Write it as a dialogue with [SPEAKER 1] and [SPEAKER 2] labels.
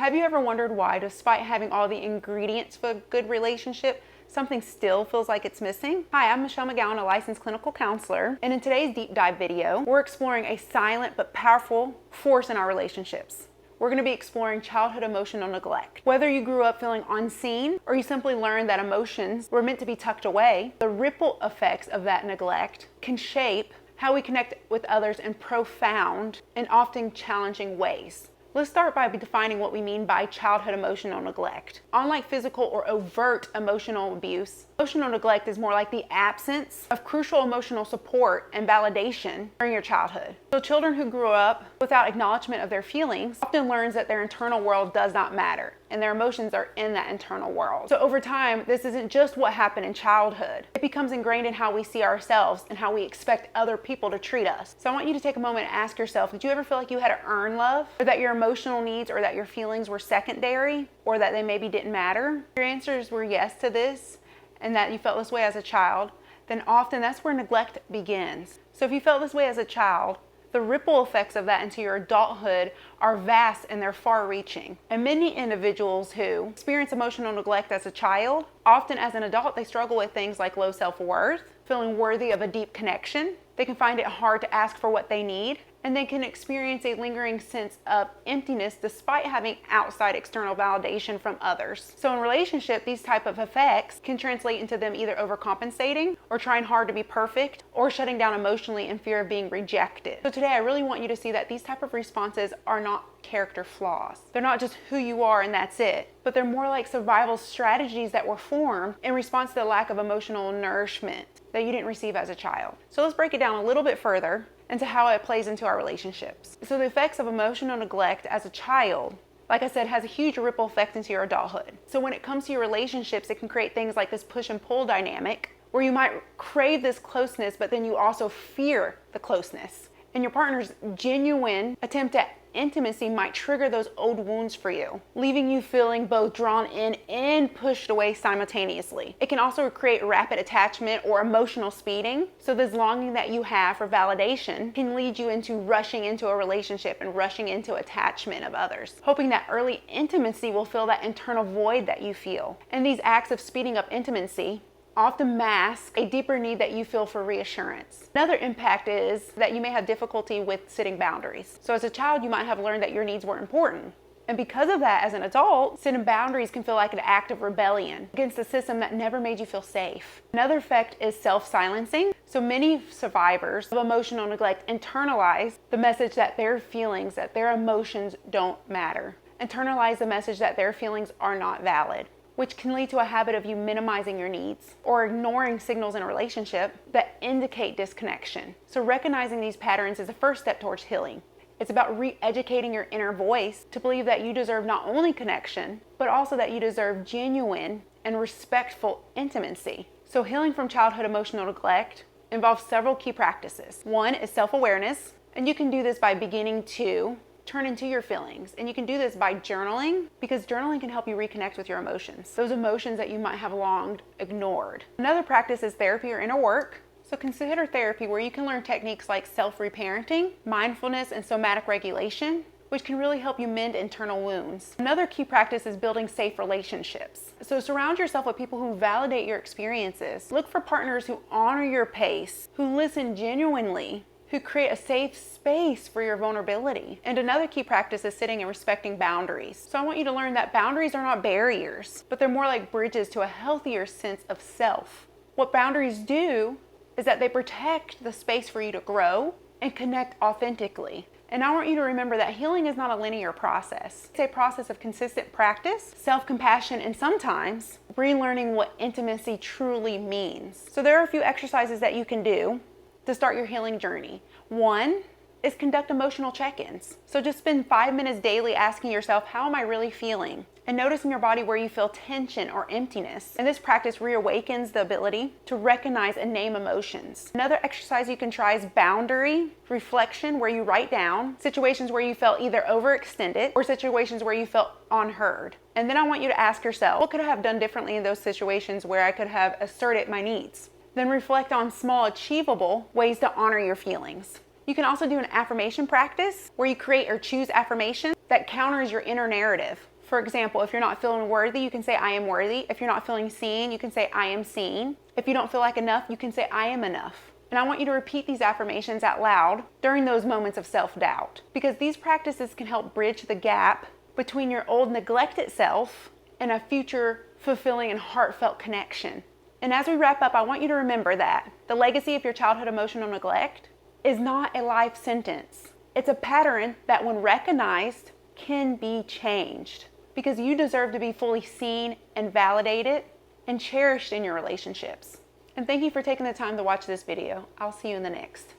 [SPEAKER 1] Have you ever wondered why, despite having all the ingredients for a good relationship, something still feels like it's missing? Hi, I'm Michelle McGowan, a licensed clinical counselor, and in today's deep dive video, we're exploring a silent but powerful force in our relationships. We're going to be exploring childhood emotional neglect. Whether you grew up feeling unseen or you simply learned that emotions were meant to be tucked away, the ripple effects of that neglect can shape how we connect with others in profound and often challenging ways. Let's start by defining what we mean by childhood emotional neglect. Unlike physical or overt emotional abuse, emotional neglect is more like the absence of crucial emotional support and validation during your childhood. So children who grew up without acknowledgement of their feelings often learns that their internal world does not matter and their emotions are in that internal world. So over time, this isn't just what happened in childhood. It becomes ingrained in how we see ourselves and how we expect other people to treat us. So I want you to take a moment and ask yourself, did you ever feel like you had to earn love, or that your emotional needs or that your feelings were secondary, or that they maybe didn't matter? If your answers were yes to this, and that you felt this way as a child, then often that's where neglect begins. So if you felt this way as a child, the ripple effects of that into your adulthood are vast and they're far-reaching. And many individuals who experience emotional neglect as a child, often as an adult, they struggle with things like low self-worth, feeling worthy of a deep connection. They can find it hard to ask for what they need, and they can experience a lingering sense of emptiness despite having outside external validation from others. So in relationship, these type of effects can translate into them either overcompensating or trying hard to be perfect or shutting down emotionally in fear of being rejected. So today I really want you to see that these type of responses are not character flaws. They're not just who you are and that's it, but they're more like survival strategies that were formed in response to the lack of emotional nourishment that you didn't receive as a child. So let's break it down a little bit further into how it plays into our relationships. So the effects of emotional neglect as a child, like I said, has a huge ripple effect into your adulthood. So when it comes to your relationships, it can create things like this push and pull dynamic where you might crave this closeness, but then you also fear the closeness. And your partner's genuine attempt at intimacy might trigger those old wounds for you, leaving you feeling both drawn in and pushed away simultaneously. It can also create rapid attachment or emotional speeding. So this longing that you have for validation can lead you into rushing into a relationship and rushing into attachment of others, hoping that early intimacy will fill that internal void that you feel. And these acts of speeding up intimacy often mask a deeper need that you feel for reassurance. Another impact is that you may have difficulty with setting boundaries. So as a child, you might have learned that your needs were important. And because of that, as an adult, setting boundaries can feel like an act of rebellion against a system that never made you feel safe. Another effect is self-silencing. So many survivors of emotional neglect internalize the message that their feelings, that their emotions don't matter. Internalize the message that their feelings are not valid, which can lead to a habit of you minimizing your needs or ignoring signals in a relationship that indicate disconnection. So recognizing these patterns is the first step towards healing. It's about re-educating your inner voice to believe that you deserve not only connection, but also that you deserve genuine and respectful intimacy. So healing from childhood emotional neglect involves several key practices. One is self-awareness, and you can do this by beginning to turn into your feelings. And you can do this by journaling, because journaling can help you reconnect with your emotions, those emotions that you might have long ignored. Another practice is therapy or inner work. So consider therapy, where you can learn techniques like self-reparenting, mindfulness, and somatic regulation, which can really help you mend internal wounds. Another key practice is building safe relationships. So surround yourself with people who validate your experiences. Look for partners who honor your pace, who listen genuinely, who create a safe space for your vulnerability. And another key practice is setting and respecting boundaries. So I want you to learn that boundaries are not barriers, but they're more like bridges to a healthier sense of self. What boundaries do is that they protect the space for you to grow and connect authentically. And I want you to remember that healing is not a linear process. It's a process of consistent practice, self-compassion, and sometimes relearning what intimacy truly means. So there are a few exercises that you can do to start your healing journey. One is conduct emotional check-ins. So just spend 5 minutes daily asking yourself, how am I really feeling? And notice in your body where you feel tension or emptiness. And this practice reawakens the ability to recognize and name emotions. Another exercise you can try is boundary reflection, where you write down situations where you felt either overextended or situations where you felt unheard. And then I want you to ask yourself, what could I have done differently in those situations where I could have asserted my needs? Then reflect on small, achievable ways to honor your feelings. You can also do an affirmation practice where you create or choose affirmation that counters your inner narrative. For example, if you're not feeling worthy, you can say, I am worthy. If you're not feeling seen, you can say, I am seen. If you don't feel like enough, you can say, I am enough. And I want you to repeat these affirmations out loud during those moments of self-doubt, because these practices can help bridge the gap between your old neglected self and a future fulfilling and heartfelt connection. And as we wrap up, I want you to remember that the legacy of your childhood emotional neglect is not a life sentence. It's a pattern that, when recognized, can be changed, because you deserve to be fully seen and validated and cherished in your relationships. And thank you for taking the time to watch this video. I'll see you in the next.